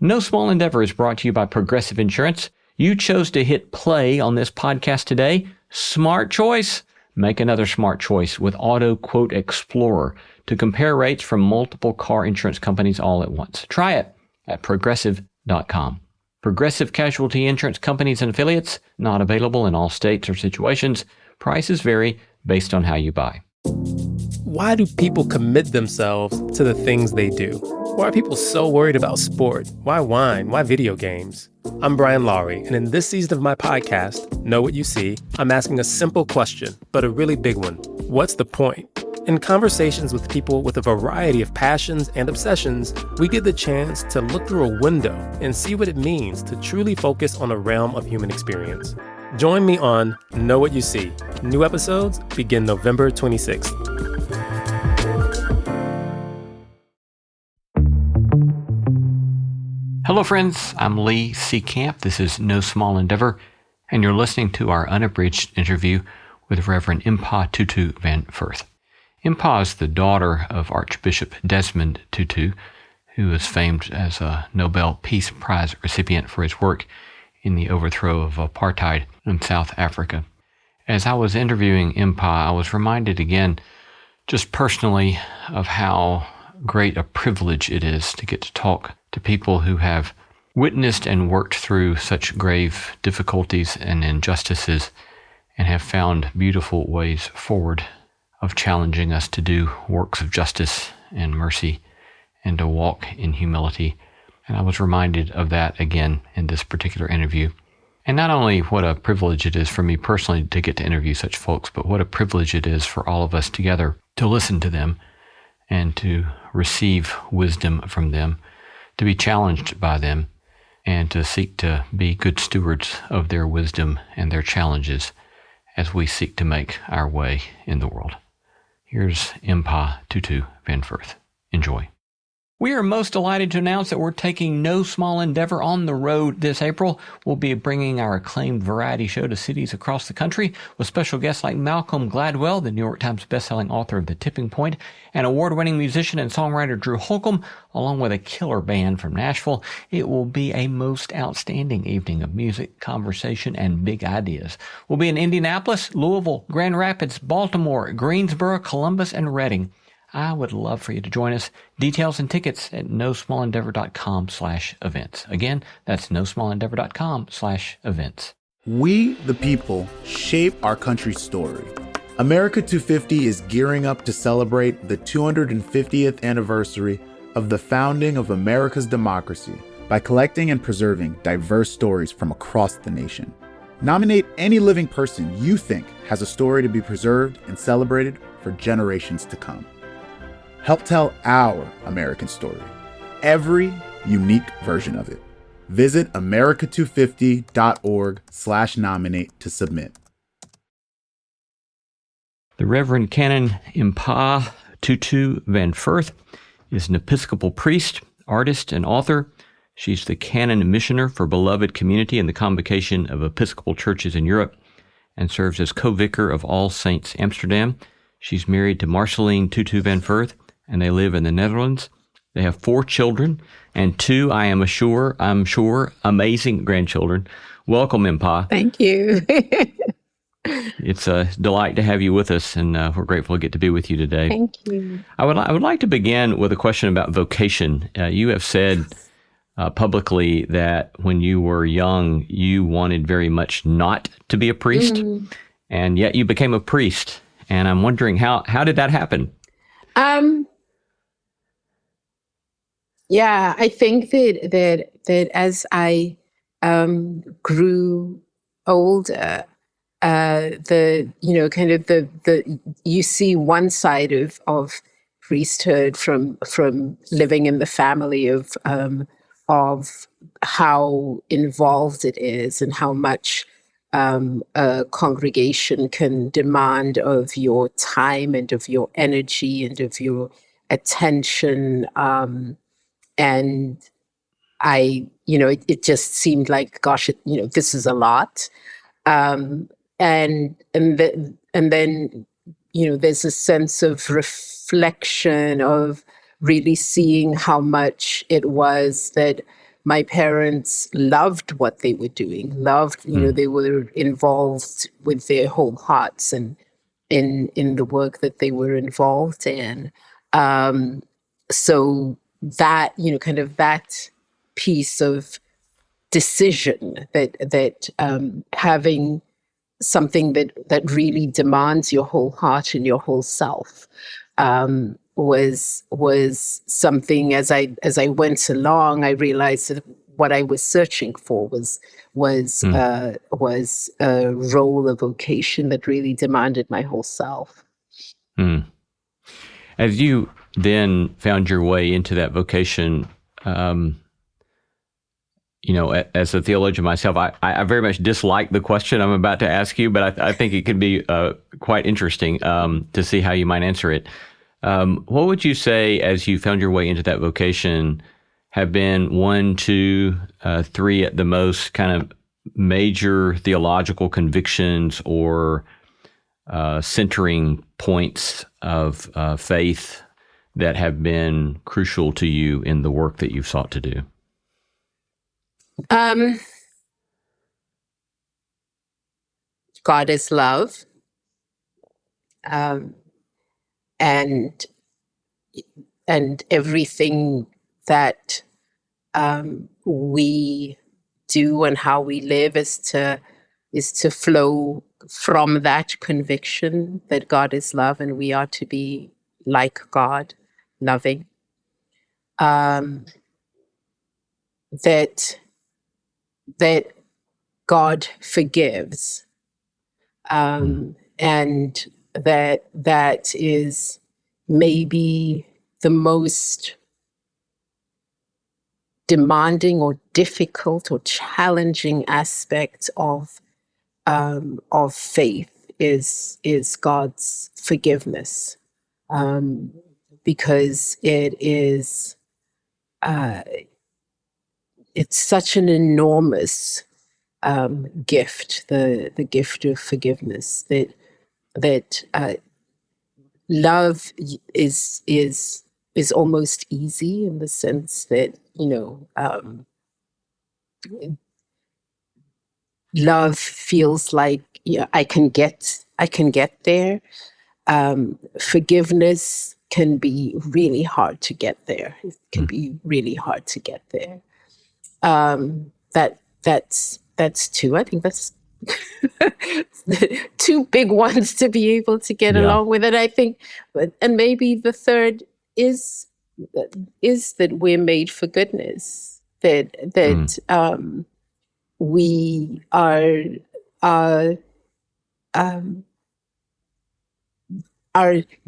No Small Endeavor is brought to you by Progressive Insurance. You chose to hit play on this podcast today. Smart choice. Make another smart choice with Auto Quote Explorer to compare rates from multiple car insurance companies all at once. Try it at progressive.com. Progressive Casualty Insurance Companies and Affiliates, not available in all states or situations. Prices vary based on how you buy. Why do people commit themselves to the things they do? Why are people so worried about sport? Why wine? Why video games? I'm Brian Lowry, and in this season of my podcast, Know What You See, I'm asking a simple question, but a really big one. What's the point? In conversations with people with a variety of passions and obsessions, we get the chance to look through a window and see what it means to truly focus on a realm of human experience. Join me on Know What You See. New episodes begin November 26th. Hello, friends. I'm Lee C. Camp. This is No Small Endeavor, and you're listening to our unabridged interview with Reverend Mpho Tutu van Furth. Mpho is the daughter of Archbishop Desmond Tutu, who is famed as a Nobel Peace Prize recipient for his work in the overthrow of apartheid in South Africa. As I was interviewing Mpho, I was reminded again, just personally, of how great a privilege it is to get to talk to people who have witnessed and worked through such grave difficulties and injustices and have found beautiful ways forward of challenging us to do works of justice and mercy and to walk in humility. And I was reminded of that again in this particular interview. And not only what a privilege it is for me personally to get to interview such folks, but what a privilege it is for all of us together to listen to them and to receive wisdom from them, to be challenged by them, and to seek to be good stewards of their wisdom and their challenges as we seek to make our way in the world. Here's Mpho Tutu van Furth. Enjoy. We are most delighted to announce that we're taking No Small Endeavor on the road this April. We'll be bringing our acclaimed variety show to cities across the country with special guests like Malcolm Gladwell, the New York Times bestselling author of The Tipping Point, and award-winning musician and songwriter Drew Holcomb, along with a killer band from Nashville. It will be a most outstanding evening of music, conversation, and big ideas. We'll be in Indianapolis, Louisville, Grand Rapids, Baltimore, Greensboro, Columbus, and Reading. I would love for you to join us. Details and tickets at nosmallendeavor.com/events. Again, that's nosmallendeavor.com/events. We, the people, shape our country's story. America 250 is gearing up to celebrate the 250th anniversary of the founding of America's democracy by collecting and preserving diverse stories from across the nation. Nominate any living person you think has a story to be preserved and celebrated for generations to come. Help tell our American story, every unique version of it. Visit america250.org/nominate to submit. The Reverend Canon Mpho Tutu van Furth is an Episcopal priest, artist, and author. She's the canon missioner for Beloved Community in the Convocation of Episcopal Churches in Europe and serves as co-vicar of All Saints Amsterdam. She's married to Marceline Tutu van Furth, and they live in the Netherlands. They have 4 children and 2, I'm sure, amazing grandchildren. Welcome, Mpho. Thank you. It's a delight to have you with us, and we're grateful to get to be with you today. Thank you. I would like to begin with a question about vocation. You have said publicly that when you were young, you wanted very much not to be a priest, and yet you became a priest. And I'm wondering, how did that happen? Yeah, I think that as I grew older, you see one side of priesthood from living in the family of how involved it is and how much a congregation can demand of your time and of your energy and of your attention. And it just seemed like, gosh, this is a lot. And then, there's a sense of reflection of really seeing how much it was that my parents loved what they were doing, they were involved with their whole hearts and in the work that they were involved in. So that, kind of that piece of decision, that having something that really demands your whole heart and your whole self, was something. As I went along, I realized that what I was searching for was a role, a vocation that really demanded my whole self. Mm. As you then found your way into that vocation, as a theologian myself, I very much dislike the question I'm about to ask you, but I think it could be quite interesting to see how you might answer it. What would you say, as you found your way into that vocation, have been 1, 2, 3 at the most kind of major theological convictions or centering points of faith that have been crucial to you in the work that you've sought to do? God is love. And everything that we do and how we live is to flow from that conviction that God is love and we are to be like God, loving. That God forgives, and that is maybe the most demanding or difficult or challenging aspect of faith is God's forgiveness, because it is it's such an enormous gift, the gift of forgiveness, that love is almost easy in the sense that love feels like I can get there. Forgiveness can be really hard to get there. It can be really hard to get there. That's two. I think that's two big ones to be able to get along with it. I think, and maybe the third is that we're made for goodness. That we are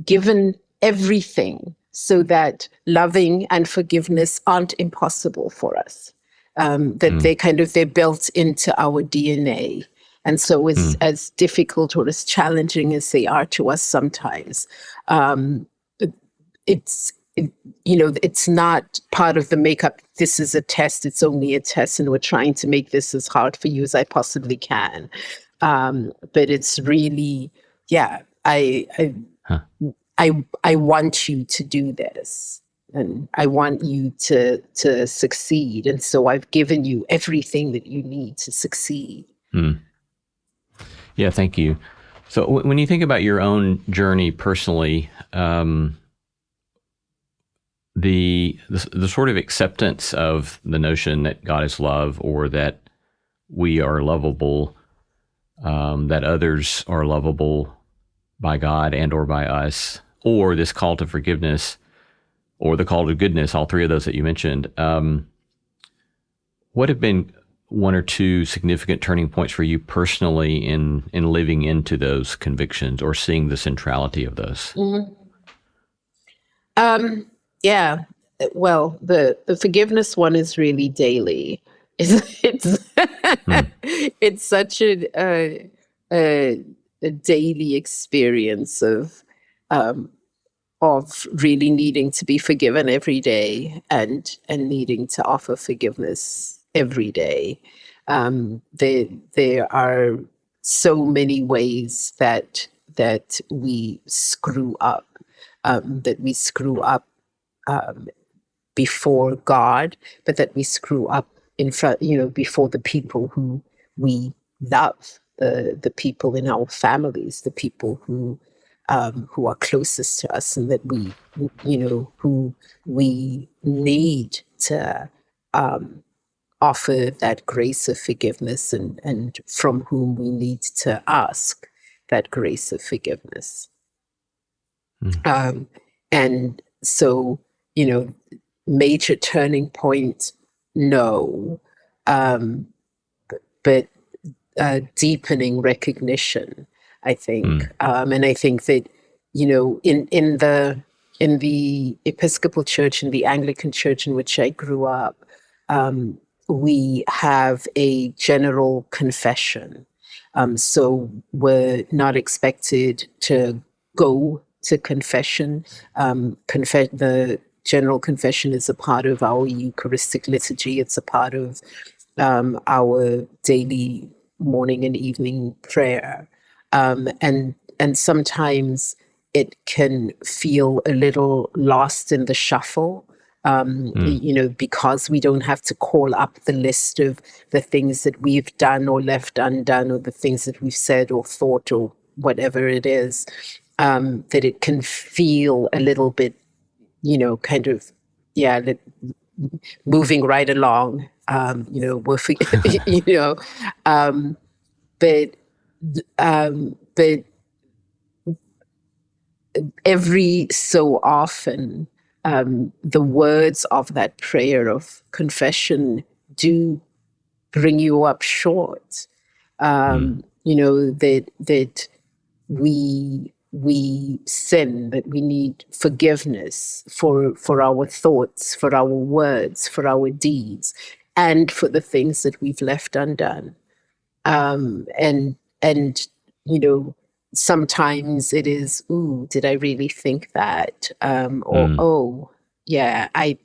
given everything so that loving and forgiveness aren't impossible for us. That they're built into our DNA. And so as difficult or as challenging as they are to us sometimes, it's not part of the makeup. This is a test. It's only a test. And we're trying to make this as hard for you as I possibly can. But it's really, I want you to do this. And I want you to succeed. And so I've given you everything that you need to succeed. Yeah, thank you. So when you think about your own journey personally, the sort of acceptance of the notion that God is love, or that we are lovable, that others are lovable by God and or by us, or this call to forgiveness, or the call to goodness, all three of those that you mentioned, what have been 1 or 2 significant turning points for you personally in living into those convictions or seeing the centrality of those? Yeah. Well, the forgiveness one is really daily. It's such a daily experience of really needing to be forgiven every day and needing to offer forgiveness every day. There are so many ways that we screw up, before God, but that we screw up in front, before the people who we love, the people in our families, the people who are closest to us, and that who we need to offer that grace of forgiveness, and from whom we need to ask that grace of forgiveness. And so, major turning point, no, but deepening recognition, I think. And I think that, in the Episcopal Church, in the Anglican Church in which I grew up, we have a general confession. So we're not expected to go to confession. The general confession is a part of our Eucharistic liturgy. It's a part of our daily morning and evening prayer. And sometimes it can feel a little lost in the shuffle, because we don't have to call up the list of the things that we've done or left undone, or the things that we've said or thought or whatever it is, that it can feel a little bit, moving right along, we're, but every so often, the words of that prayer of confession do bring you up short. That we sin, that we need forgiveness for our thoughts, for our words, for our deeds, and for the things that we've left undone. And sometimes it is, ooh, did I really think that? Oh, yeah, I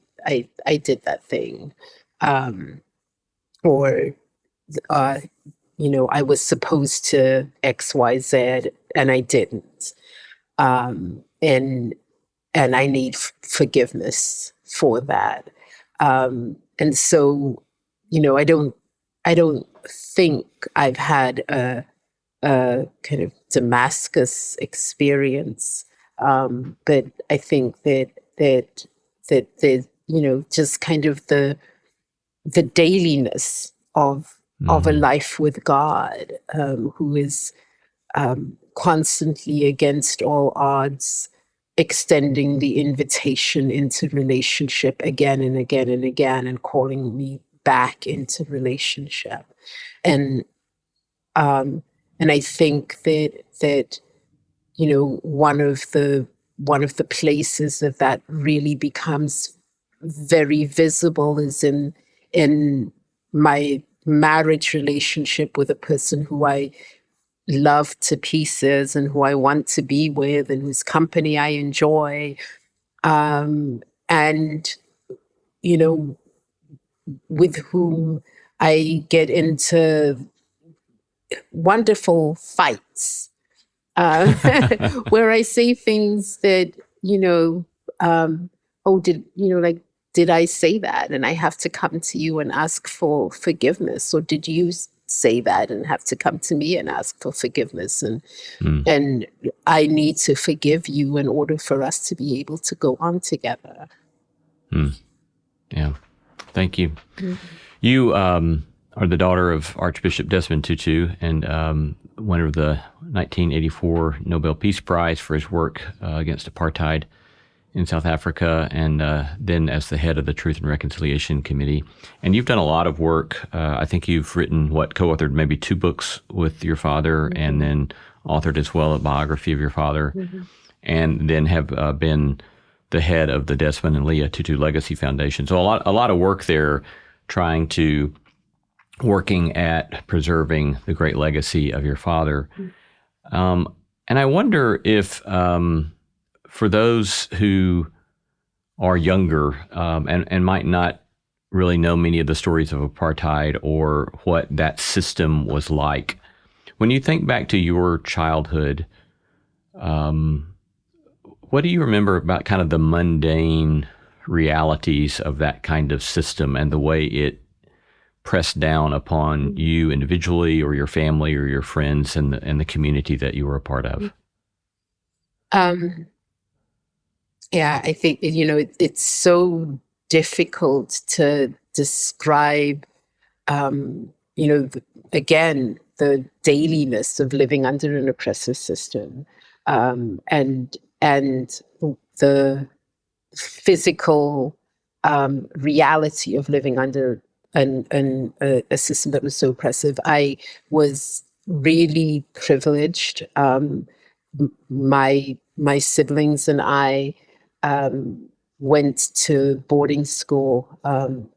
did that thing. I was supposed to X, Y, Z, and I didn't. And I need forgiveness for that. And so, I don't think I've had a kind of Damascus experience, but I think that just kind of the dailiness of a life with God, who is constantly, against all odds, extending the invitation into relationship again and again and again, and calling me back into relationship. And I think that one of the places that really becomes very visible is in my marriage relationship with a person who I love to pieces and who I want to be with and whose company I enjoy, and with whom I get into wonderful fights, where I say things that, did I say that? And I have to come to you and ask for forgiveness. Or did you say that and have to come to me and ask for forgiveness? And I need to forgive you in order for us to be able to go on together. Yeah. Thank you. You are the daughter of Archbishop Desmond Tutu and winner of the 1984 Nobel Peace Prize for his work against apartheid in South Africa, and then as the head of the Truth and Reconciliation Committee. And you've done a lot of work. I think you've written, co-authored maybe 2 books with your father, and then authored as well a biography of your father, and then have been the head of the Desmond and Leah Tutu Legacy Foundation. So a lot of work there, working at preserving the great legacy of your father. And I wonder if, for those who are younger and might not really know many of the stories of apartheid or what that system was like, when you think back to your childhood, what do you remember about kind of the mundane realities of that kind of system and the way it pressed down upon you individually or your family or your friends and the community that you were a part of? Yeah, I think, it's so difficult to describe, again, the dailiness of living under an oppressive system, and the physical reality of living under a system that was so oppressive. I was really privileged. My siblings and I went to boarding school.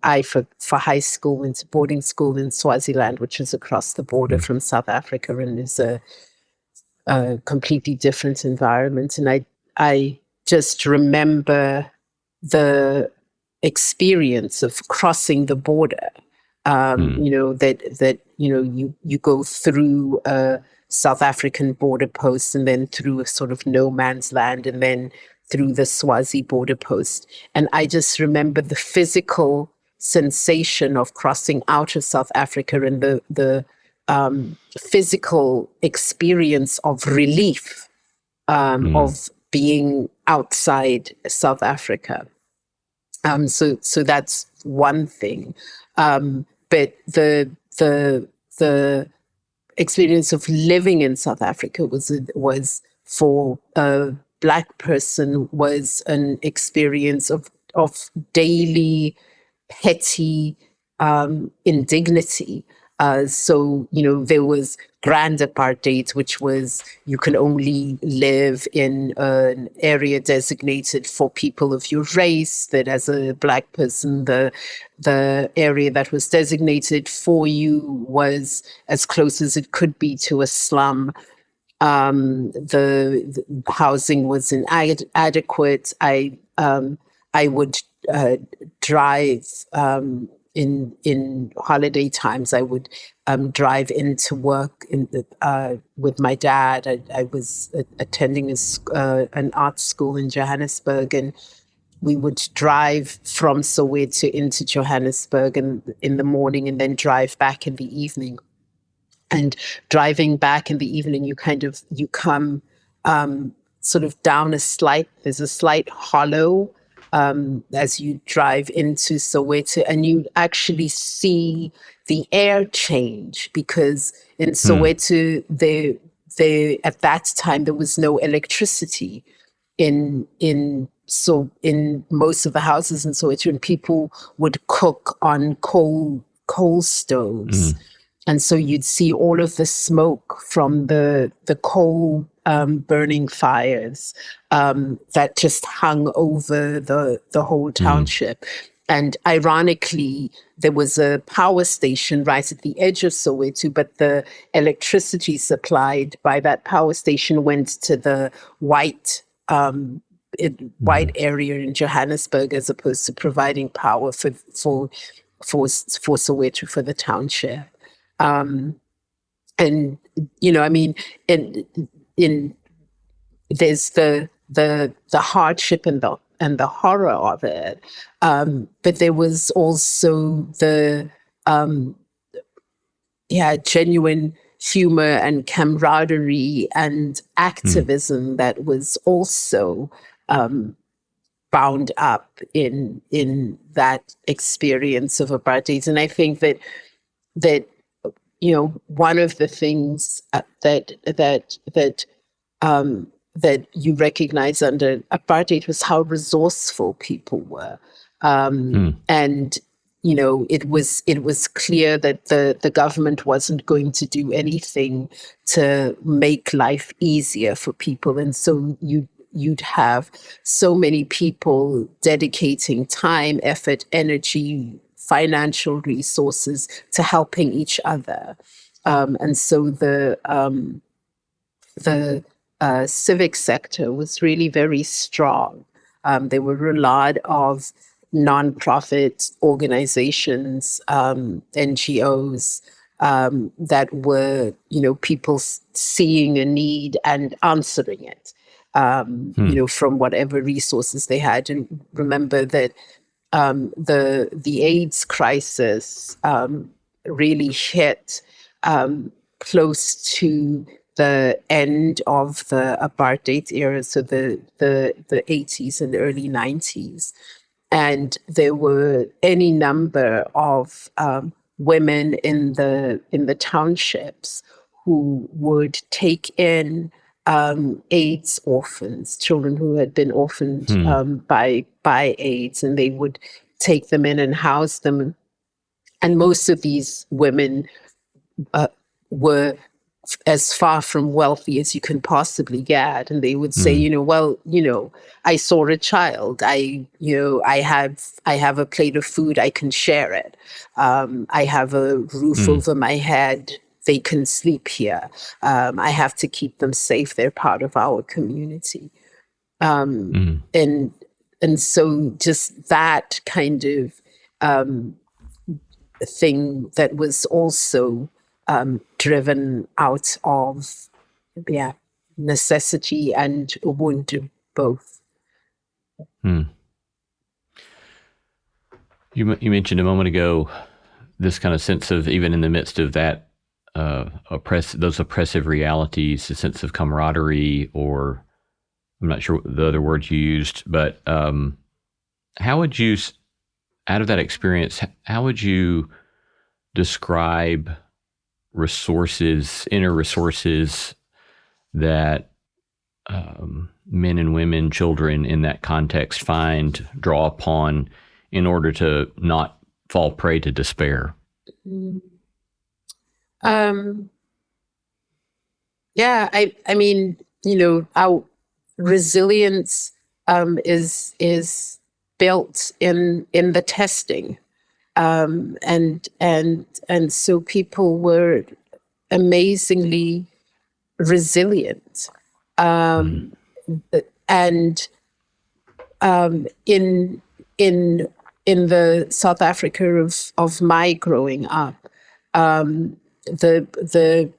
I, for high school, went to boarding school in Swaziland, which is across the border from South Africa, and is a completely different environment. And I just remember the experience of crossing the border. You go through a South African border post and then through a sort of no man's land and then through the Swazi border post. And I just remember the physical sensation of crossing out of South Africa and the physical experience of relief of being outside South Africa. So that's one thing. But the experience of living in South Africa was for a Black person was an experience of daily petty indignity. So there was grand apartheid, which was you can only live in an area designated for people of your race, that as a Black person, the area that was designated for you was as close as it could be to a slum. The housing was inadequate. I would drive in holiday times. I would drive into work with my dad. I was attending an art school in Johannesburg, and we would drive from Soweto into Johannesburg in the morning and then drive back in the evening. And driving back in the evening, you come sort of down there's a slight hollow as you drive into Soweto, and you actually see the air change, because in Soweto, at that time, there was no electricity in most of the houses in Soweto, and people would cook on coal stoves. And so you'd see all of the smoke from the coal burning fires that just hung over the whole township. And ironically, there was a power station right at the edge of Soweto, but the electricity supplied by that power station went to the white area in Johannesburg, as opposed to providing power for Soweto, for the township. And there's the hardship and the horror of it, but there was also the genuine humor and camaraderie and activism that was also bound up in that experience of apartheid. And I think that one of the things that you recognize under apartheid was how resourceful people were, and it was clear that the government wasn't going to do anything to make life easier for people, and so you'd have so many people dedicating time, effort, energy, financial resources to helping each other, and so the civic sector was really very strong. There were a lot of nonprofit organizations, NGOs, that were, people seeing a need and answering it. from whatever resources they had. And remember that the AIDS crisis really hit close to the end of the apartheid era, so the 80s and early 90s. And there were any number of women in the townships who would take in AIDS orphans, children who had been orphaned by AIDS, and they would take them in and house them. And most of these women were as far from wealthy as you can possibly get, and they would say, I saw a child. I have a plate of food. I can share it. I have a roof over my head. They can sleep here. I have to keep them safe. They're part of our community. And so just that kind of thing that was also driven out of necessity and Ubuntu, both. You mentioned a moment ago this kind of sense of, even in the midst of that those oppressive realities, a sense of camaraderie, or I'm not sure the other words you used, but how would you, out of that experience, how would you describe inner resources that men and women, children in that context draw upon in order to not fall prey to despair? I mean, our resilience is built in the testing. And so people were amazingly resilient. And in the South Africa of my growing up, the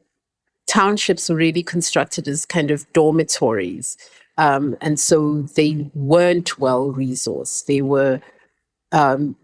townships were really constructed as kind of dormitories. And so they weren't well resourced. They were the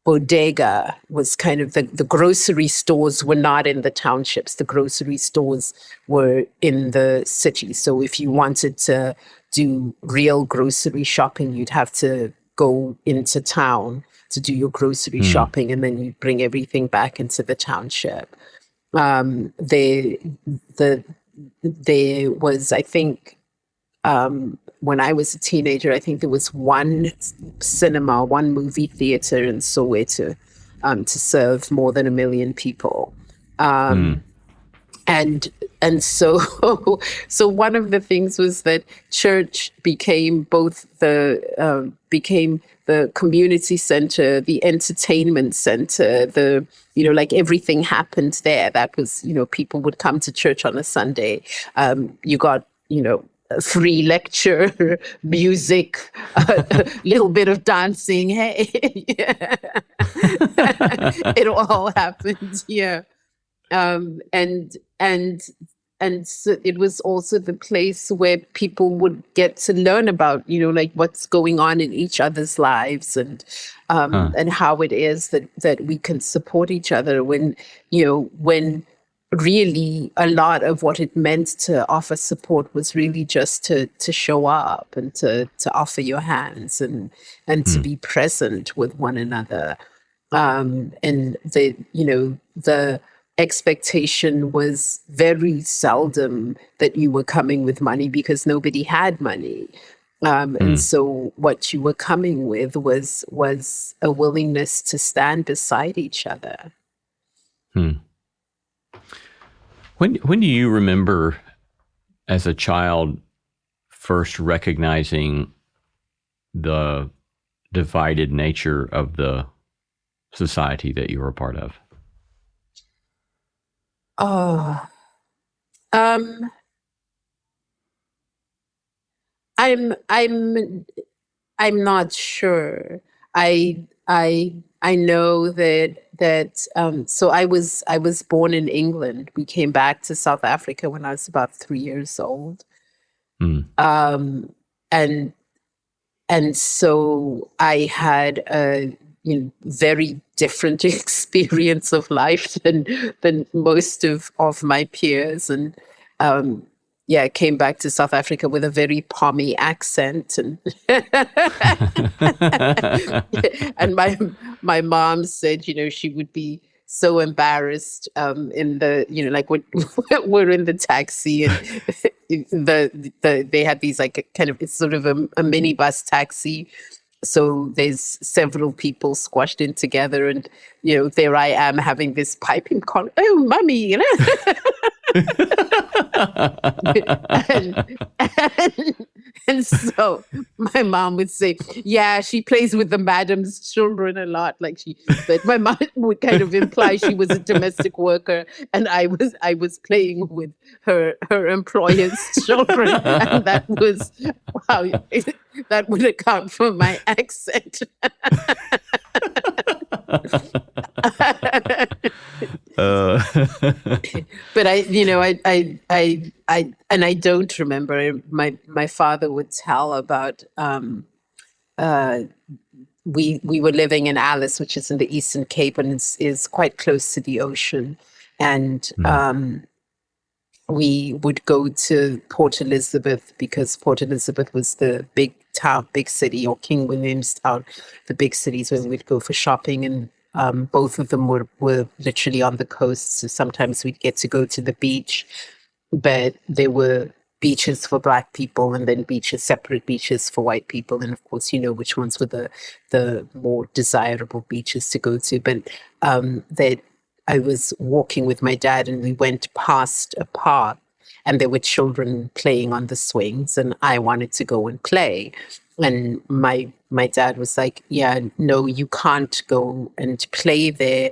bodega was kind of the grocery stores were not in the townships. The grocery stores were in the city. So if you wanted to do real grocery shopping, you'd have to go into town to do your grocery shopping, and then you'd bring everything back into the township. There was, I think, when I was a teenager, I think there was one movie theater in Soweto to serve more than 1 million people. And so one of the things was that church became both the community center, the entertainment center, like everything happened there. That was, people would come to church on a Sunday. You got, a free lecture, music, a little bit of dancing. Hey, it all happened here. And so it was also the place where people would get to learn about, like what's going on in each other's lives, and how it is that we can support each other when really a lot of what it meant to offer support was really just to show up and to offer your hands and to be present with one another. And the expectation was very seldom that you were coming with money, because nobody had money. And so what you were coming with was a willingness to stand beside each other. When do you remember, as a child, first recognizing the divided nature of the society that you were a part of? I'm not sure. I know that so I was born in England. We came back to South Africa when I was about 3 years old. And so I had a very different experience of life than most of my peers, and came back to South Africa with a very palmy accent, and and my mom said, she would be so embarrassed in the like when we're in the taxi, and they had these like kind of, it's sort of a minibus taxi, so there's several people squashed in together, and there I am having this piping con, oh mummy, and so my mom would say, yeah, she plays with the madam's children a lot. But my mom would kind of imply she was a domestic worker, and I was playing with her employer's children, and that was that would account for my accent. But I don't remember. My father would tell about we were living in Alice, which is in the Eastern Cape, and is quite close to the ocean, and we would go to Port Elizabeth because Port Elizabeth was the big city, or King Williamstown, the big cities where we'd go for shopping, and both of them were literally on the coast. So sometimes we'd get to go to the beach, but there were beaches for Black people and then separate beaches for white people. And of course, which ones were the more desirable beaches to go to. But that I was walking with my dad, and we went past a park, and there were children playing on the swings, and I wanted to go and play. And my dad was like, yeah, no, you can't go and play there.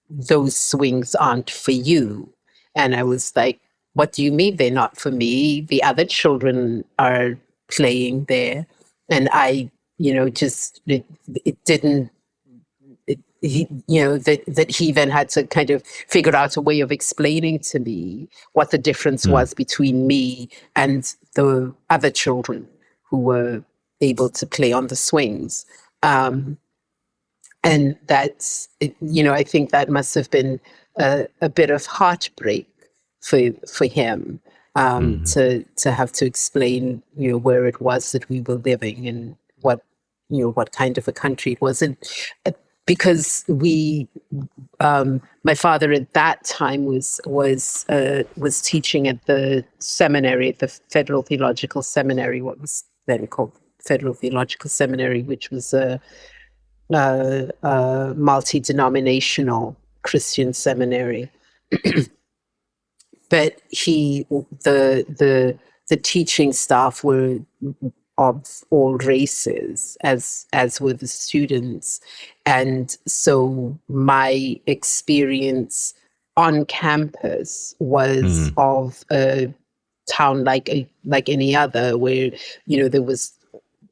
Those swings aren't for you. And I was like, what do you mean they're not for me? The other children are playing there. And I, it didn't, that he then had to kind of figure out a way of explaining to me what the difference was between me and the other children who were able to play on the swings. And that's, I think that must have been a bit of heartbreak for him, to have to explain, where it was that we were living and what kind of a country it was. And because my father at that time was teaching at the seminary, at the Federal Theological Seminary, what was then called Federal Theological Seminary, which was a multi-denominational Christian seminary. But the teaching staff were of all races, as were the students. And so my experience on campus was of a town like any other, where, there was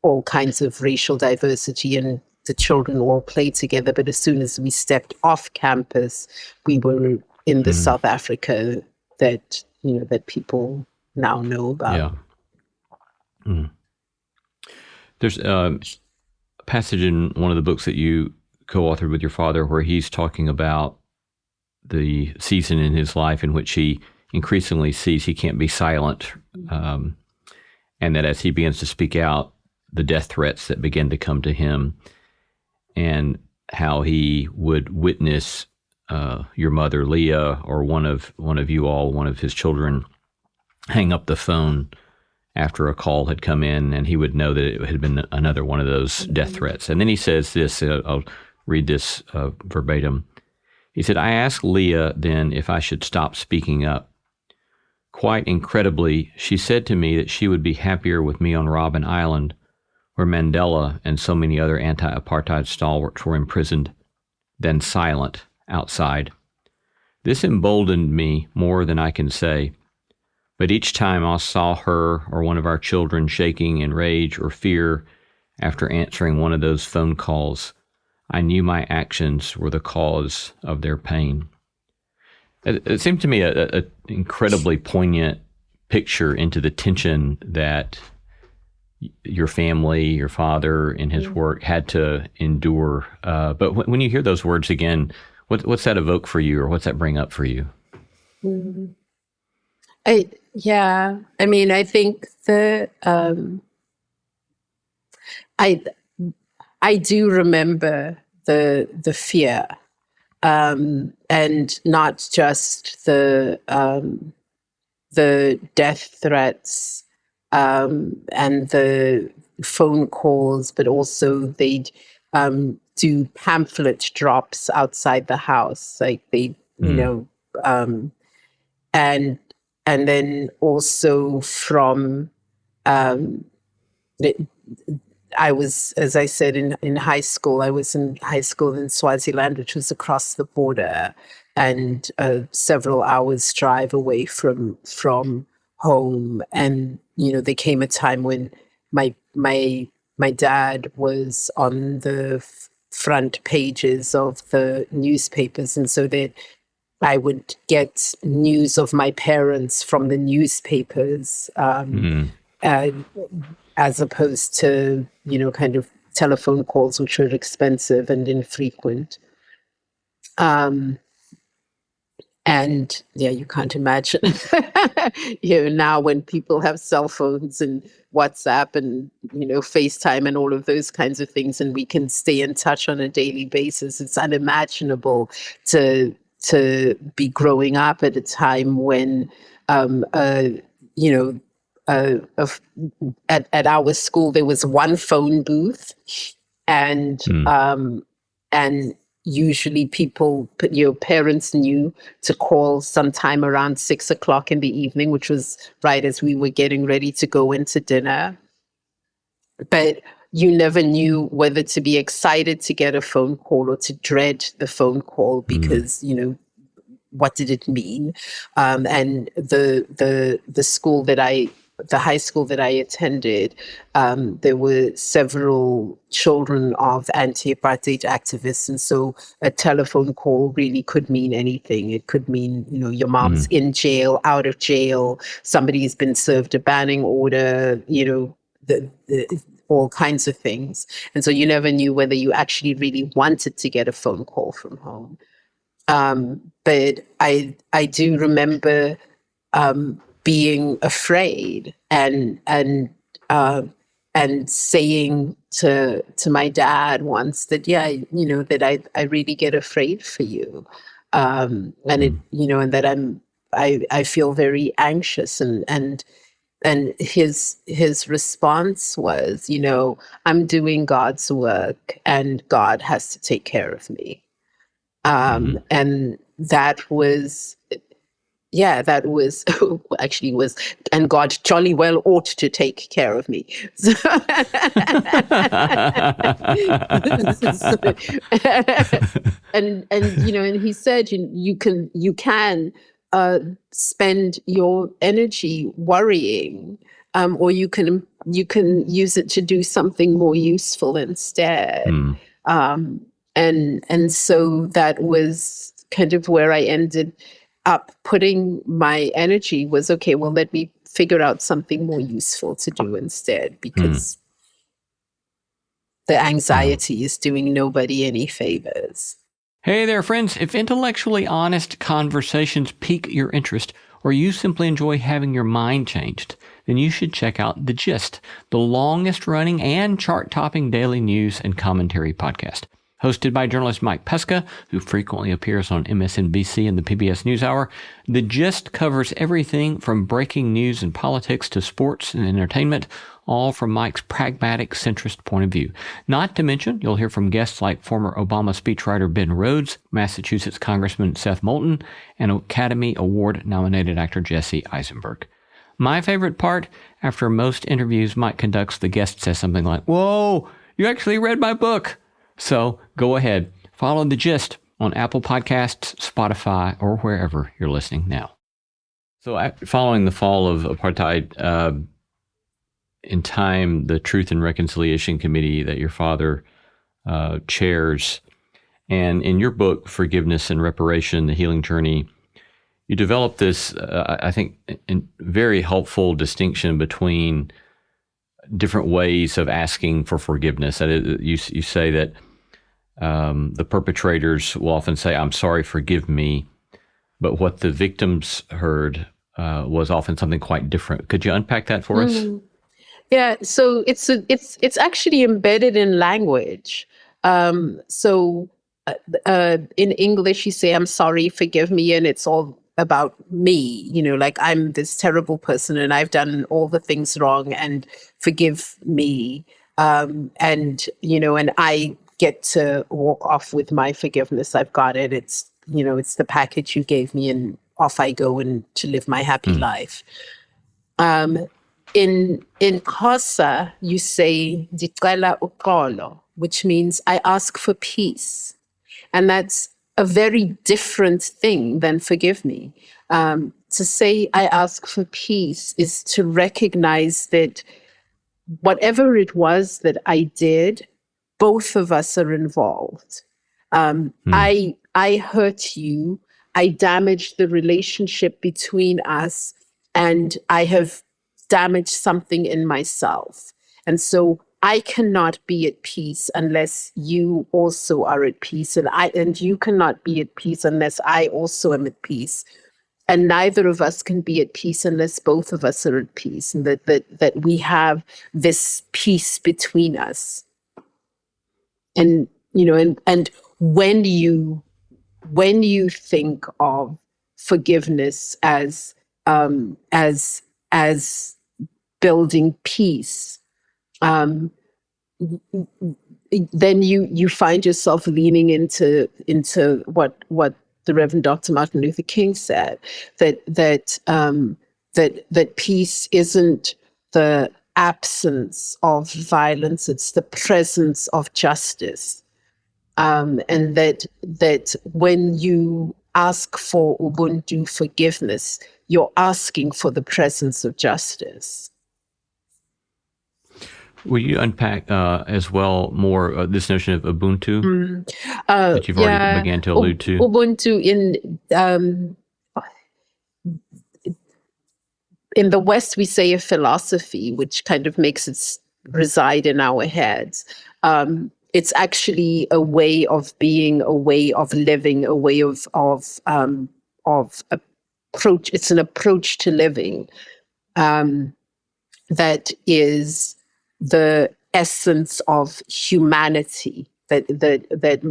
all kinds of racial diversity and the children all played together. But as soon as we stepped off campus, we were in the South Africa that, that people now know about. Yeah. There's a passage in one of the books that you co-authored with your father where he's talking about the season in his life in which he increasingly sees he can't be silent, and that as he begins to speak out, the death threats that begin to come to him, and how he would witness your mother, Leah, or one of you all, one of his children, hang up the phone after a call had come in, and he would know that it had been another one of those death threats. And then he says this, I'll read this verbatim. He said, I asked Leah then if I should stop speaking up. Quite incredibly, she said to me that she would be happier with me on Robben Island, where Mandela and so many other anti-apartheid stalwarts were imprisoned, than silent outside. This emboldened me more than I can say. But each time I saw her or one of our children shaking in rage or fear after answering one of those phone calls, I knew my actions were the cause of their pain. It seemed to me a incredibly poignant picture into the tension that your family, your father in his work had to endure. But when you hear those words again, what's that evoke for you, or what's that bring up for you? Mm-hmm. I mean, I think I do remember the fear, and not just the death threats, and the phone calls, but also they'd do pamphlet drops outside the house, like they, and then also from I was, as I said, in high school. I was in high school in Swaziland, which was across the border and several hours drive away from home. And there came a time when my dad was on the front pages of the newspapers, and so that I would get news of my parents from the newspapers, as opposed to, kind of telephone calls, which were expensive and infrequent. And yeah, you can't imagine, now when people have cell phones and WhatsApp and, FaceTime and all of those kinds of things, and we can stay in touch on a daily basis, it's unimaginable to be growing up at a time when, at our school, there was one phone booth, and usually your parents knew to call sometime around 6:00 in the evening, which was right as we were getting ready to go into dinner. But you never knew whether to be excited to get a phone call or to dread the phone call, because, what did it mean? And the high school that I attended, there were several children of anti-apartheid activists. And so a telephone call really could mean anything. It could mean, your mom's in jail, out of jail, somebody's been served a banning order, all kinds of things. And so you never knew whether you actually really wanted to get a phone call from home. But I do remember being afraid and saying to my dad once that, that I really get afraid for you, and it, and that I feel very anxious, and his response was, I'm doing God's work and God has to take care of me. And that was actually was, and God jolly well ought to take care of me. And he said, you can spend your energy worrying, or you can use it to do something more useful instead. And so that was kind of where I ended up putting my energy, was, okay, well, let me figure out something more useful to do instead, because the anxiety is doing nobody any favors. Hey there, friends. If intellectually honest conversations pique your interest, or you simply enjoy having your mind changed, then you should check out The Gist, the longest running and chart-topping daily news and commentary podcast. Hosted by journalist Mike Pesca, who frequently appears on MSNBC and the PBS NewsHour, The Gist covers everything from breaking news and politics to sports and entertainment, all from Mike's pragmatic, centrist point of view. Not to mention, you'll hear from guests like former Obama speechwriter Ben Rhodes, Massachusetts Congressman Seth Moulton, and Academy Award-nominated actor Jesse Eisenberg. My favorite part, after most interviews Mike conducts, the guest says something like, "Whoa, you actually read my book!" So go ahead, follow The Gist on Apple Podcasts, Spotify, or wherever you're listening now. So following the fall of apartheid, in time, the Truth and Reconciliation Committee that your father chairs. And in your book, Forgiveness and Reparation, The Healing Journey, you develop this, I think, very helpful distinction between different ways of asking for forgiveness. You say that the perpetrators will often say, "I'm sorry, forgive me," but what the victims heard was often something quite different. Could you unpack that for us? Yeah, so it's actually embedded in language. In English, you say, "I'm sorry, forgive me," and it's all about me, like I'm this terrible person and I've done all the things wrong and forgive me. And I get to walk off with my forgiveness. I've got it. It's the package you gave me and off I go and to live my happy life. In Xhosa, you say ndicela uxolo, which means I ask for peace. And that's a very different thing than forgive me. To say I ask for peace is to recognize that whatever it was that I did, both of us are involved. I hurt you, I damaged the relationship between us, and I have damaged something in myself. And so I cannot be at peace unless you also are at peace, and you cannot be at peace unless I also am at peace. And neither of us can be at peace unless both of us are at peace, and that we have this peace between us. And and when you think of forgiveness as building peace, then you find yourself leaning into what the Reverend Dr. Martin Luther King said, that peace isn't the absence of violence; it's the presence of justice, and that when you ask for Ubuntu forgiveness, you're asking for the presence of justice. Will you unpack as well more this notion of Ubuntu that you've already began to allude to? Ubuntu in the West, we say a philosophy, which kind of makes it reside in our heads. It's actually a way of being, a way of living, a way of approach. It's an approach to living that is the essence of humanity. That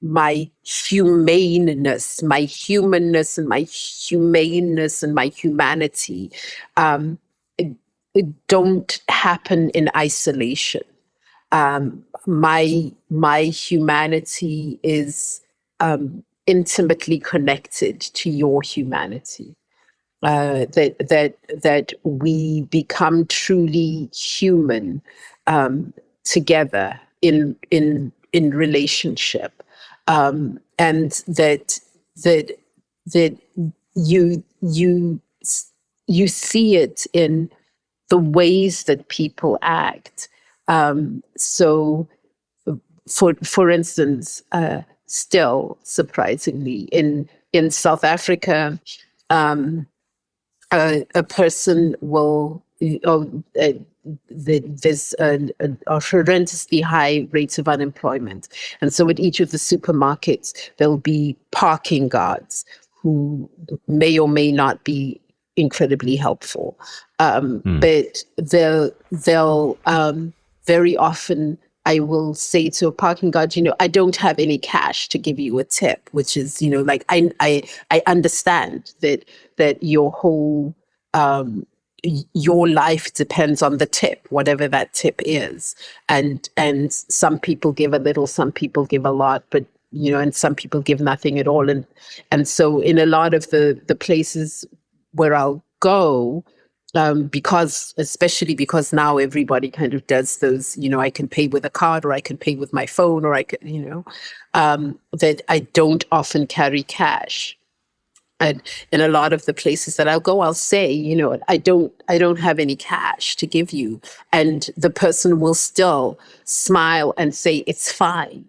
my humaneness, my humanness, and my humaneness, and my humanity it don't happen in isolation. My humanity is intimately connected to your humanity. That we become truly human together in relationship, and that you see it in the ways that people act. So, for instance, still surprisingly, in South Africa, a person will, there's a horrendously high rates of unemployment. And so at each of the supermarkets, there'll be parking guards who may or may not be incredibly helpful. But they'll very often, I will say to a parking guard, I don't have any cash to give you a tip, which is, like, I understand that your whole, your life depends on the tip, whatever that tip is. And some people give a little, some people give a lot, but, and some people give nothing at all. And so in a lot of the places where I'll go, especially because now everybody kind of does those, I can pay with a card, or I can pay with my phone, or I can, that I don't often carry cash. And in a lot of the places that I'll go, I'll say, I don't have any cash to give you. And the person will still smile and say, it's fine.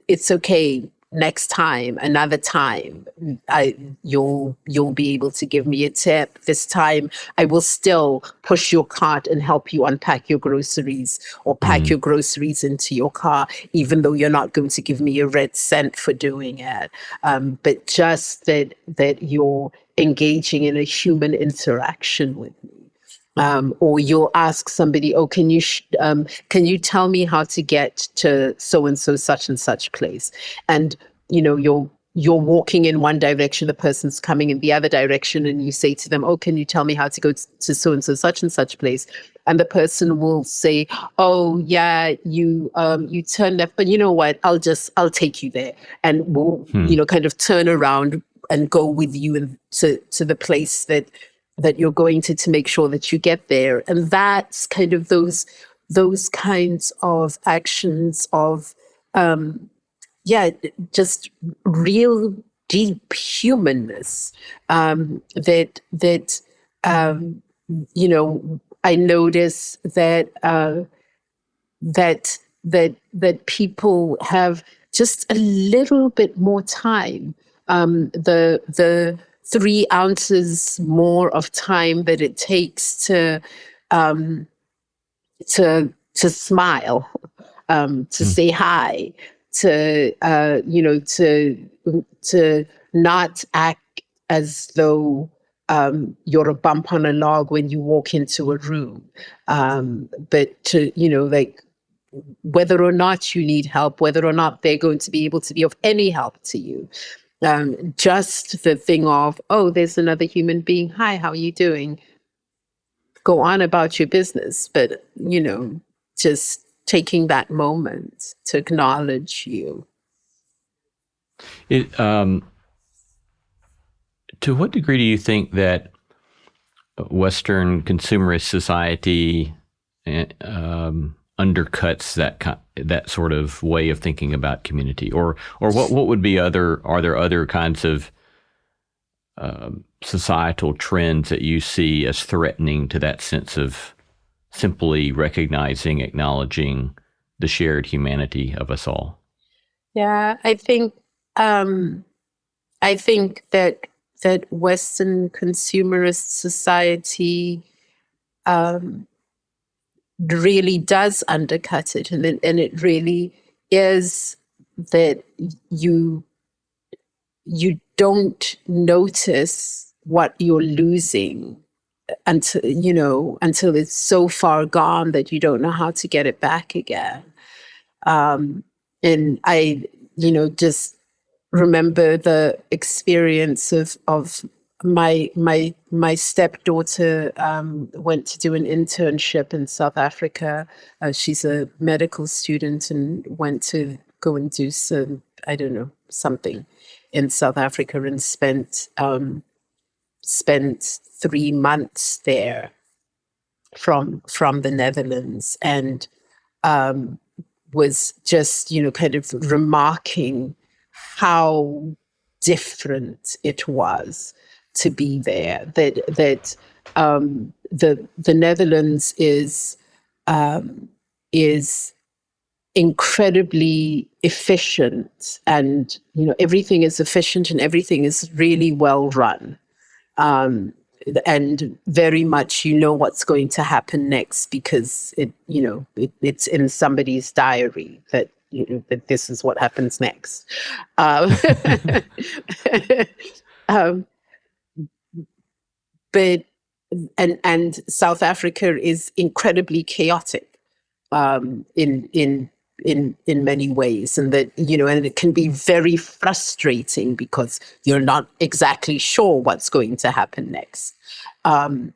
It's okay. Next time, another time, you'll be able to give me a tip. This time, I will still push your cart and help you unpack your groceries or pack your groceries into your car, even though you're not going to give me a red cent for doing it. But just that you're engaging in a human interaction with me. Or you'll ask somebody, oh, can you tell me how to get to so and so such and such place? And you're walking in one direction, the person's coming in the other direction, and you say to them, oh, can you tell me how to go to so and so such and such place? And the person will say, oh yeah, you turn left, but you know what? I'll take you there, and we'll kind of turn around and go with you to the place that you're going to make sure that you get there. And that's kind of those kinds of actions of, just real deep humanness, that I notice that people have just a little bit more time. The 3 ounces more of time that it takes to smile, to say hi, to not act as though you're a bump on a log when you walk into a room, but to whether or not you need help, whether or not they're going to be able to be of any help to you. Just the thing of, oh, there's another human being. Hi, how are you doing? Go on about your business. But, just taking that moment to acknowledge you. To what degree do you think that Western consumerist society undercuts that sort of way of thinking about community, or what would be are there other kinds of societal trends that you see as threatening to that sense of simply recognizing, acknowledging the shared humanity of us all? Yeah, I think that Western consumerist society really does undercut it, and it really is that you don't notice what you're losing until it's so far gone that you don't know how to get it back again. And I just remember the experience of my stepdaughter went to do an internship in South Africa. She's a medical student and went to go and do something in South Africa, and spent 3 months there from the Netherlands, and was just kind of remarking how different it was to be there. That the Netherlands is incredibly efficient, and everything is efficient and everything is really well run, and very much what's going to happen next, because it's in somebody's diary that that this is what happens next. But South Africa is incredibly chaotic in many ways, and that and it can be very frustrating because you're not exactly sure what's going to happen next, and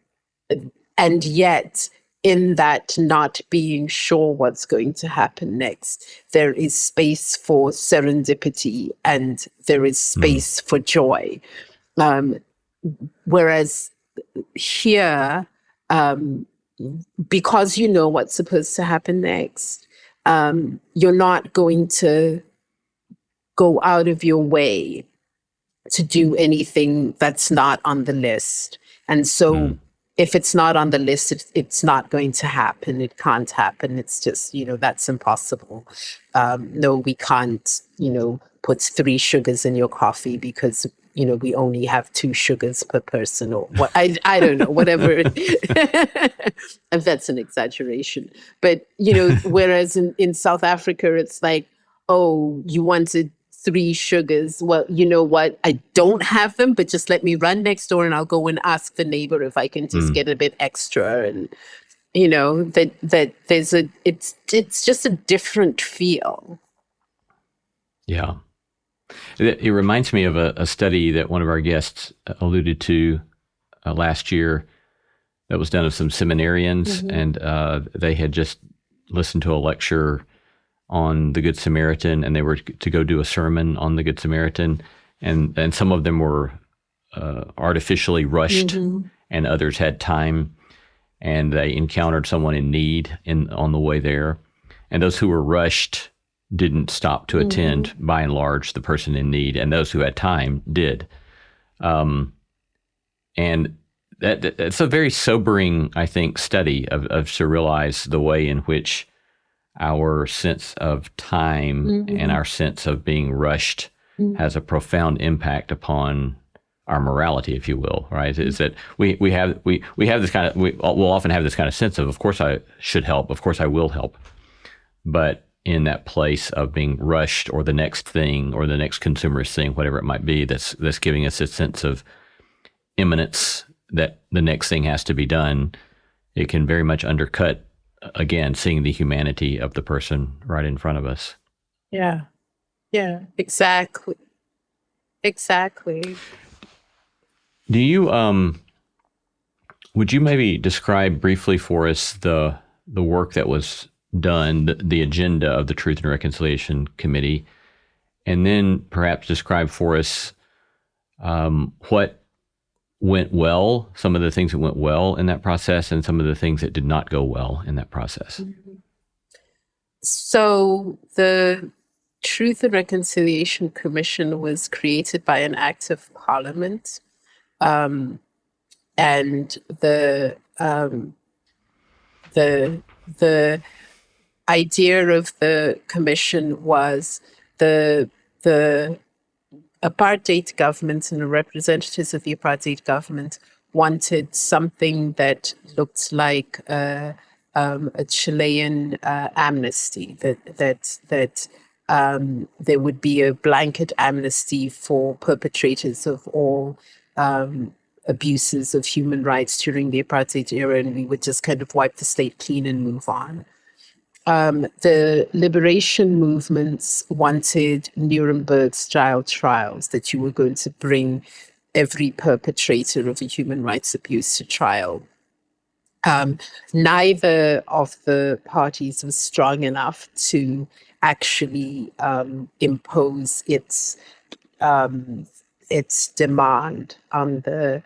yet in that not being sure what's going to happen next, there is space for serendipity and there is space for joy, whereas here, because what's supposed to happen next, you're not going to go out of your way to do anything that's not on the list. And so if it's not on the list, it's not going to happen. It can't happen. It's just, that's impossible. No, we can't, put 3 sugars in your coffee because, we only have 2 sugars per person, or what, I don't know, whatever. If that's an exaggeration. But, whereas in South Africa, it's like, oh, you wanted 3 sugars. Well, you know what? I don't have them, but just let me run next door and I'll go and ask the neighbor if I can just get a bit extra. And, that there's it's just a different feel. Yeah. It reminds me of a study that one of our guests alluded to last year that was done of some seminarians, and they had just listened to a lecture on the Good Samaritan, and they were to go do a sermon on the Good Samaritan, and some of them were artificially rushed, and others had time, and they encountered someone in need on the way there, and those who were rushed didn't stop to attend, by and large, the person in need, and those who had time did. And that's a very sobering, I think, study of to realize the way in which our sense of time and our sense of being rushed has a profound impact upon our morality, if you will, right? Is that we have this kind of, we'll often have this kind of sense of course I should help, of course I will help, but in that place of being rushed, or the next thing, or the next consumerist thing, whatever it might be, that's giving us a sense of imminence that the next thing has to be done, it can very much undercut, again, seeing the humanity of the person right in front of us. Yeah, exactly. Do you, would you maybe describe briefly for us the work that was done, the agenda of the Truth and Reconciliation Committee, and then perhaps describe for us what went well, some of the things that went well in that process, and some of the things that did not go well in that process? So the Truth and Reconciliation Commission was created by an act of Parliament, and the idea of the commission was the apartheid government and the representatives of the apartheid government wanted something that looked like a Chilean amnesty, that there would be a blanket amnesty for perpetrators of all abuses of human rights during the apartheid era, and we would just kind of wipe the state clean and move on. The liberation movements wanted Nuremberg-style trials, that you were going to bring every perpetrator of a human rights abuse to trial. Neither of the parties was strong enough to actually impose its demand on the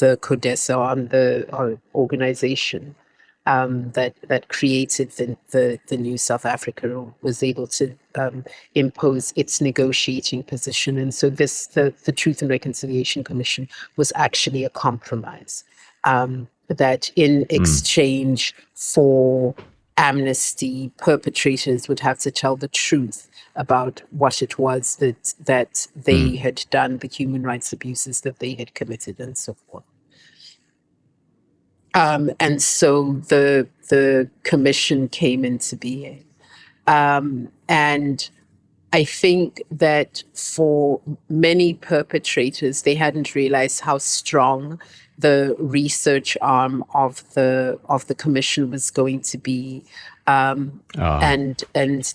CODESA, on the organization that created the new South Africa, was able to impose its negotiating position. And so the Truth and Reconciliation Commission was actually a compromise, that in exchange for amnesty, perpetrators would have to tell the truth about what it was that they had done, the human rights abuses that they had committed, and so forth. And so the commission came into being. And I think that for many perpetrators, they hadn't realized how strong the research arm of the commission was going to be, and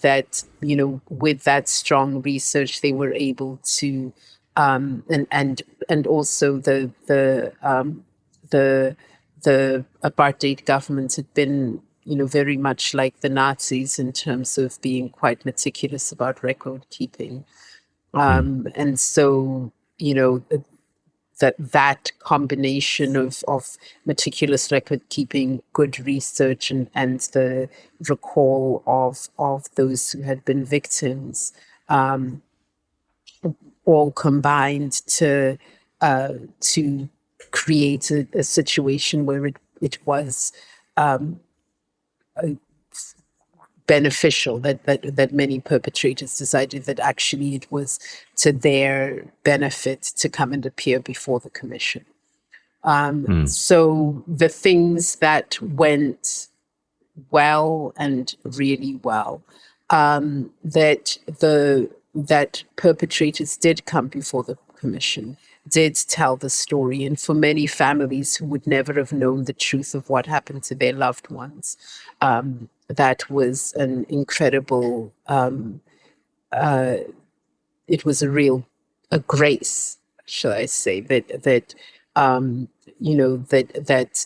that, you know, with that strong research, they were able to, and also the apartheid government had been, you know, very much like the Nazis in terms of being quite meticulous about record keeping. And so, you know, that combination of meticulous record keeping, good research, and the recall of those who had been victims, all combined to create a situation where it was beneficial, that many perpetrators decided that actually it was to their benefit to come and appear before the commission. So the things that went well and really well, that perpetrators did come before the commission, did tell the story, and for many families who would never have known the truth of what happened to their loved ones, that was an incredible, it was a grace, shall I say, that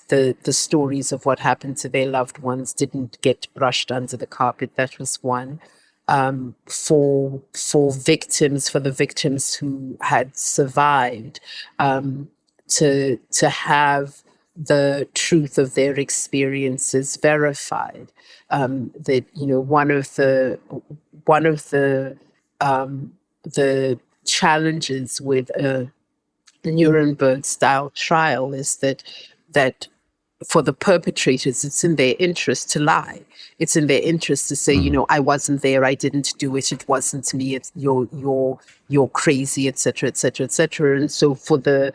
the stories of what happened to their loved ones didn't get brushed under the carpet. That was one. For the victims who had survived, to have the truth of their experiences verified. That one of the challenges with a Nuremberg style trial is that for the perpetrators, it's in their interest to lie. It's in their interest to say, I wasn't there, I didn't do it, it wasn't me, it's you're crazy, etc., etc., etc. And so for the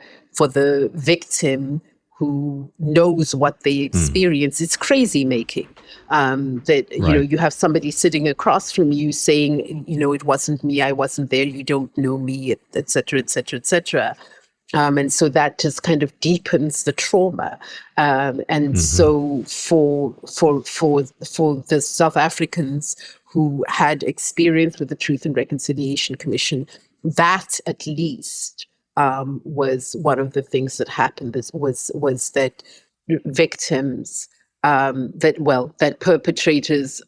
victim who knows what they experience, it's crazy making. You have somebody sitting across from you saying, it wasn't me, I wasn't there, you don't know me, etc., etc., etc. And so that just kind of deepens the trauma. So for the South Africans who had experience with the Truth and Reconciliation Commission, that at least was one of the things that happened. Was that victims, that perpetrators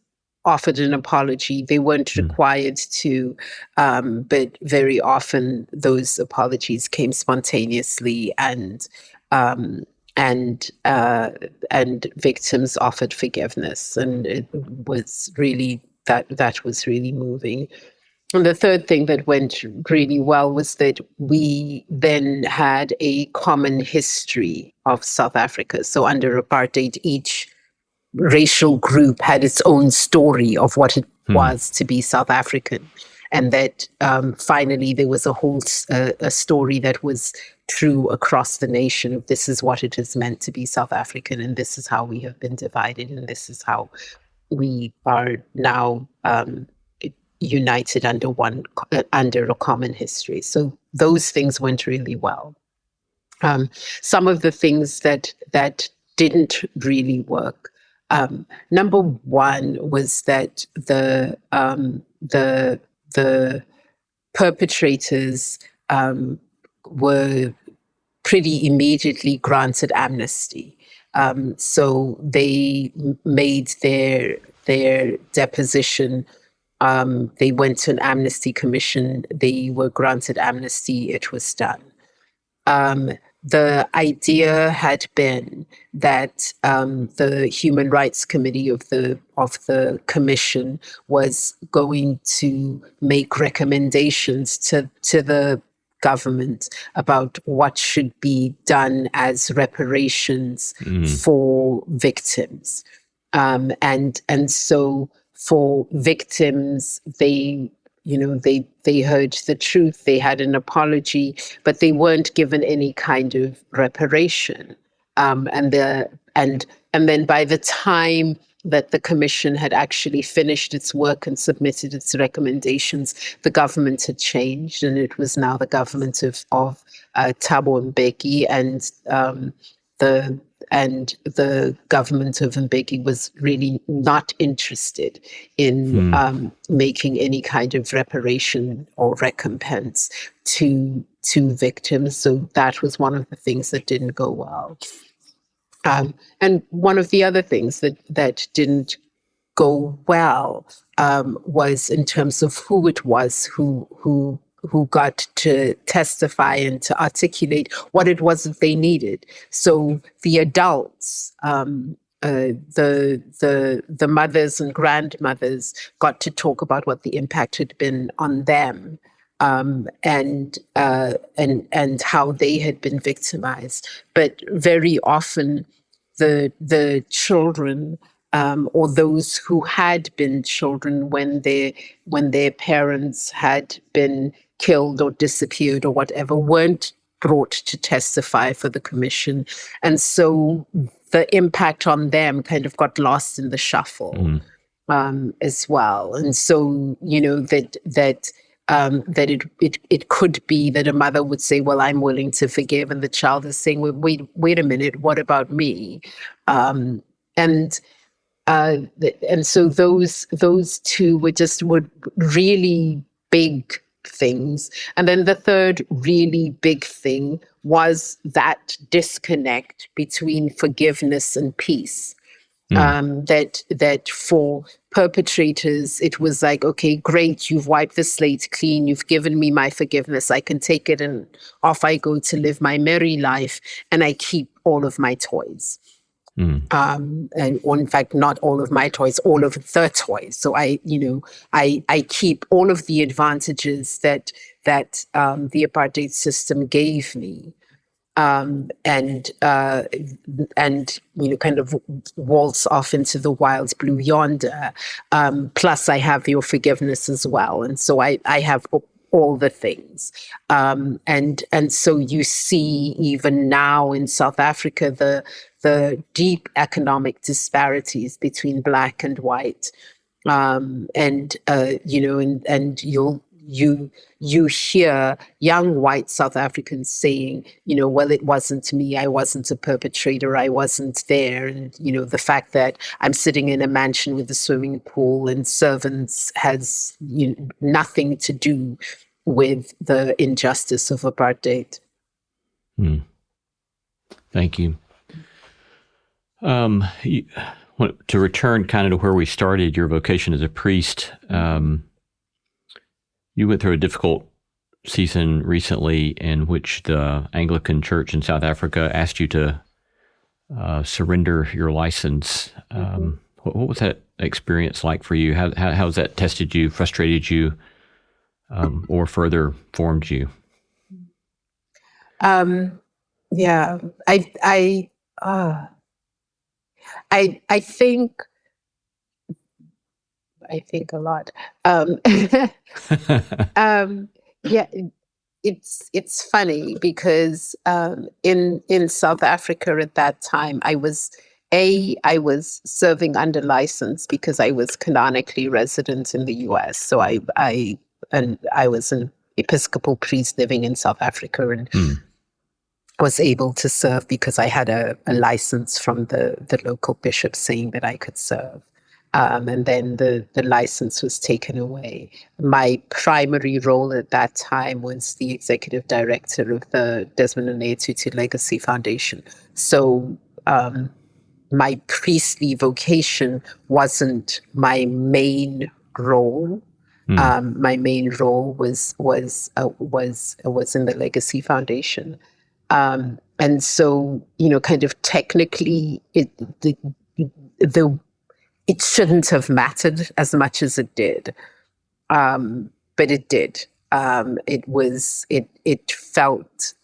offered an apology. They weren't required to, but very often those apologies came spontaneously, and victims offered forgiveness, and it was really that was really moving. And the third thing that went really well was that we then had a common history of South Africa. So under apartheid, each racial group had its own story of what it was to be South African, and that finally there was a story that was true across the nation of this is what it is meant to be South African, and this is how we have been divided, and this is how we are now united under a common history. So those things went really well. Some of the things that didn't really work. Number one was that the perpetrators were pretty immediately granted amnesty. So they made their deposition. They went to an amnesty commission. They were granted amnesty. It was done. The idea had been that the Human Rights Committee of the Commission was going to make recommendations to the government about what should be done as reparations for victims, and so for victims, they heard the truth, they had an apology, but they weren't given any kind of reparation. And then by the time that the commission had actually finished its work and submitted its recommendations, the government had changed, and it was now the government of Thabo Mbeki, and the government of Mbeki was really not interested in making any kind of reparation or recompense to victims. So that was one of the things that didn't go well. And one of the other things that didn't go well was in terms of who it was who who got to testify and to articulate what it was that they needed. So the adults, the mothers and grandmothers, got to talk about what the impact had been on them, and how they had been victimized. But very often, the children, or those who had been children when their parents had been killed or disappeared or whatever, weren't brought to testify for the commission, and so the impact on them kind of got lost in the shuffle, as well. And so, that it could be that a mother would say, well, I'm willing to forgive. And the child is saying, well, wait a minute, what about me? And so those two were really big things. And then the third really big thing was that disconnect between forgiveness and peace. That for perpetrators, it was like, okay, great, you've wiped the slate clean, you've given me my forgiveness, I can take it and off I go to live my merry life, and I keep all of my toys. Or in fact, not all of my toys, all of the toys. So I keep all of the advantages that the apartheid system gave me. And kind of waltz off into the wilds blue yonder. Plus, I have your forgiveness as well, and so I have all the things. And so you see, even now in South Africa, the deep economic disparities between Black and white, and you hear young white South Africans saying, well, it wasn't me, I wasn't a perpetrator, I wasn't there. And, the fact that I'm sitting in a mansion with a swimming pool and servants has nothing to do with the injustice of apartheid. Thank you. To return kind of to where we started, your vocation as a priest, you went through a difficult season recently in which the Anglican Church in South Africa asked you to surrender your license. What was that experience like for you? How has that tested you, frustrated you, or further formed you? Yeah, I think a lot. Yeah, it's funny because in South Africa at that time, I was serving under license because I was canonically resident in the U.S. So I was an Episcopal priest living in South Africa, and was able to serve because I had a license from the local bishop saying that I could serve. And then the license was taken away. My primary role at that time was the executive director of the Desmond Tutu Legacy Foundation. So my priestly vocation wasn't my main role. My main role was in the Legacy Foundation. And so, kind of technically, it shouldn't have mattered as much as it did, but it did. It felt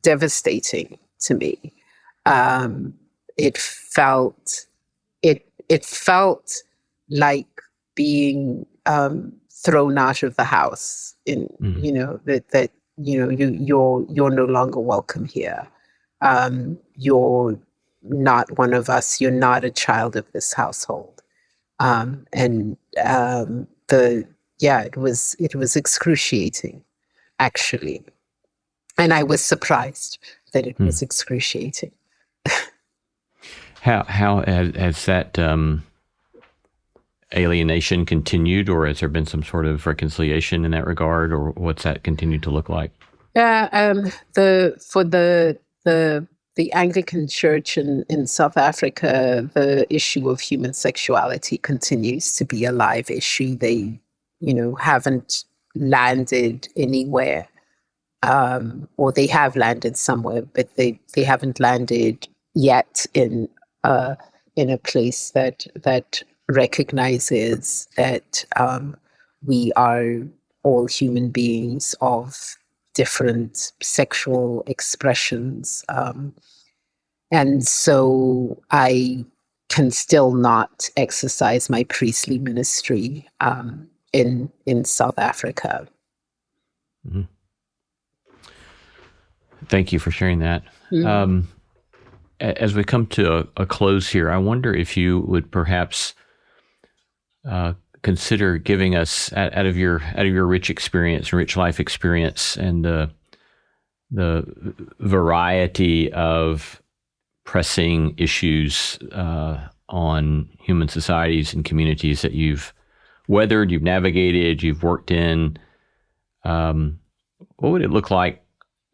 devastating to me. It felt like being thrown out of the house. That you're no longer welcome here. You're not one of us. You're not a child of this household. It was excruciating, actually, and I was surprised that it was excruciating. How has that alienation continued, or has there been some sort of reconciliation in that regard, or what's that continued to look like? The Anglican Church in South Africa, the issue of human sexuality continues to be a live issue. They, haven't landed anywhere, or they have landed somewhere, but they haven't landed yet in a place that recognizes that we are all human beings of different sexual expressions. And so I can still not exercise my priestly ministry in South Africa. Mm-hmm. Thank you for sharing that. Mm-hmm. As we come to a close here, I wonder if you would perhaps consider giving us, out of your rich experience, rich life experience, and the variety of pressing issues on human societies and communities that you've weathered, you've navigated, you've worked in. What would it look like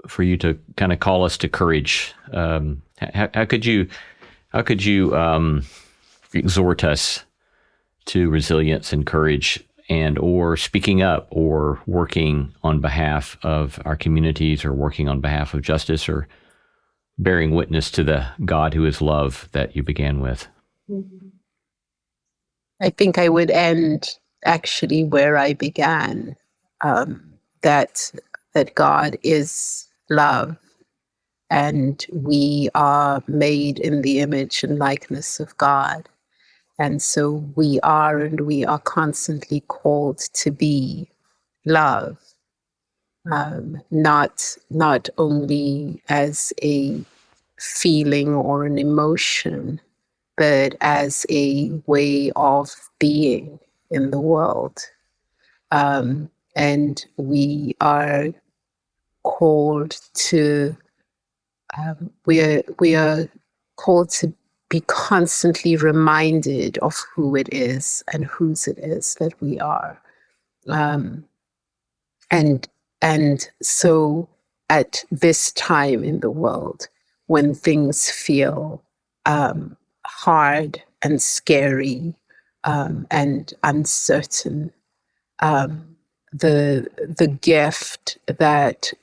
for you to kind of call us to courage? How could you exhort us to resilience and courage, and or speaking up, or working on behalf of our communities, or working on behalf of justice, or bearing witness to the God who is love that you began with? I think I would end actually where I began, that God is love, and we are made in the image and likeness of God. And so we are constantly called to be love, not only as a feeling or an emotion, but as a way of being in the world. And we are called to, we are called to be constantly reminded of who it is and whose it is that we are. And so at this time in the world, when things feel hard and scary and uncertain, the gift that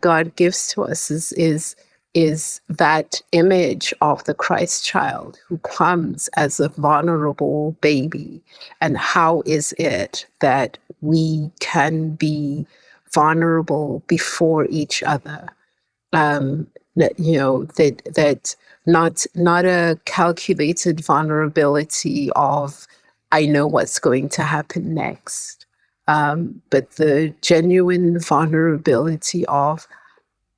God gives to us is that image of the Christ child who comes as a vulnerable baby. And how is it that we can be vulnerable before each other? That not a calculated vulnerability of, I know what's going to happen next, but the genuine vulnerability of,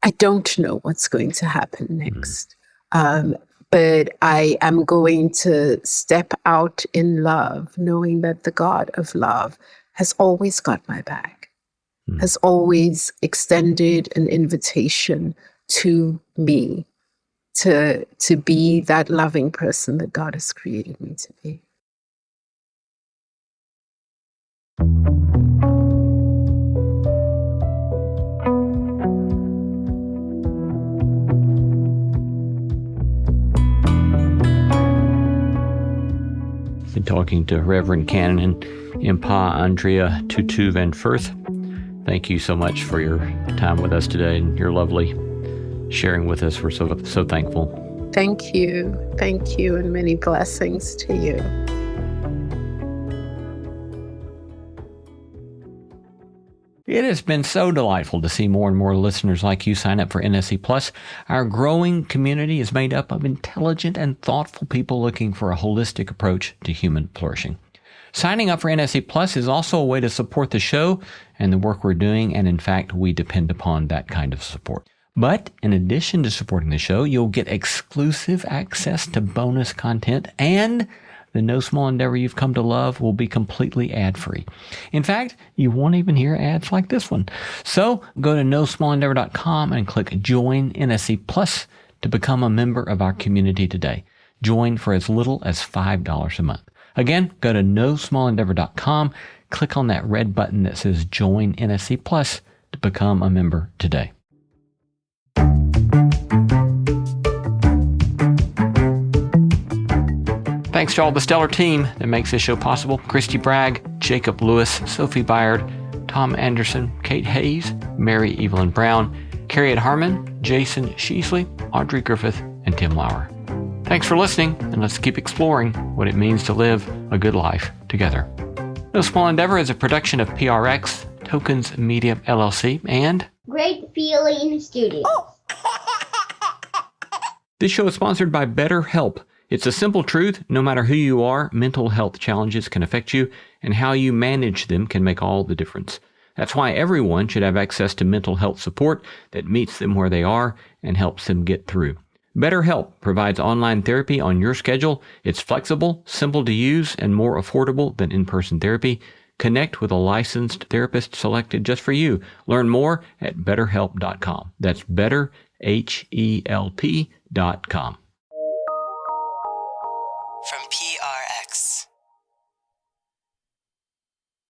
I don't know what's going to happen next, but I am going to step out in love, knowing that the God of love has always got my back, has always extended an invitation to me to be that loving person that God has created me to be. Been talking to Reverend Canon Mpho Tutu van Furth. Thank you so much for your time with us today and your lovely sharing with us. We're so thankful. Thank you, and many blessings to you. It has been so delightful to see more and more listeners like you sign up for NSC Plus. Our growing community is made up of intelligent and thoughtful people looking for a holistic approach to human flourishing. Signing up for NSC Plus is also a way to support the show and the work we're doing, and in fact, we depend upon that kind of support. But in addition to supporting the show, you'll get exclusive access to bonus content, and the No Small Endeavor you've come to love will be completely ad-free. In fact, you won't even hear ads like this one. So go to nosmallendeavor.com and click Join NSC Plus to become a member of our community today. Join for as little as $5 a month. Again, go to nosmallendeavor.com, click on that red button that says Join NSC Plus to become a member today. Thanks to all the stellar team that makes this show possible. Christy Bragg, Jacob Lewis, Sophie Byard, Tom Anderson, Kate Hayes, Mary Evelyn Brown, Carriot Harmon, Jason Sheasley, Audrey Griffith, and Tim Lauer. Thanks for listening, and let's keep exploring what it means to live a good life together. No Small Endeavor is a production of PRX, Tokens Media LLC, and Great Feeling Studios. This show is sponsored by BetterHelp. It's a simple truth. No matter who you are, mental health challenges can affect you, and how you manage them can make all the difference. That's why everyone should have access to mental health support that meets them where they are and helps them get through. BetterHelp provides online therapy on your schedule. It's flexible, simple to use, and more affordable than in-person therapy. Connect with a licensed therapist selected just for you. Learn more at betterhelp.com. That's betterhelp.com.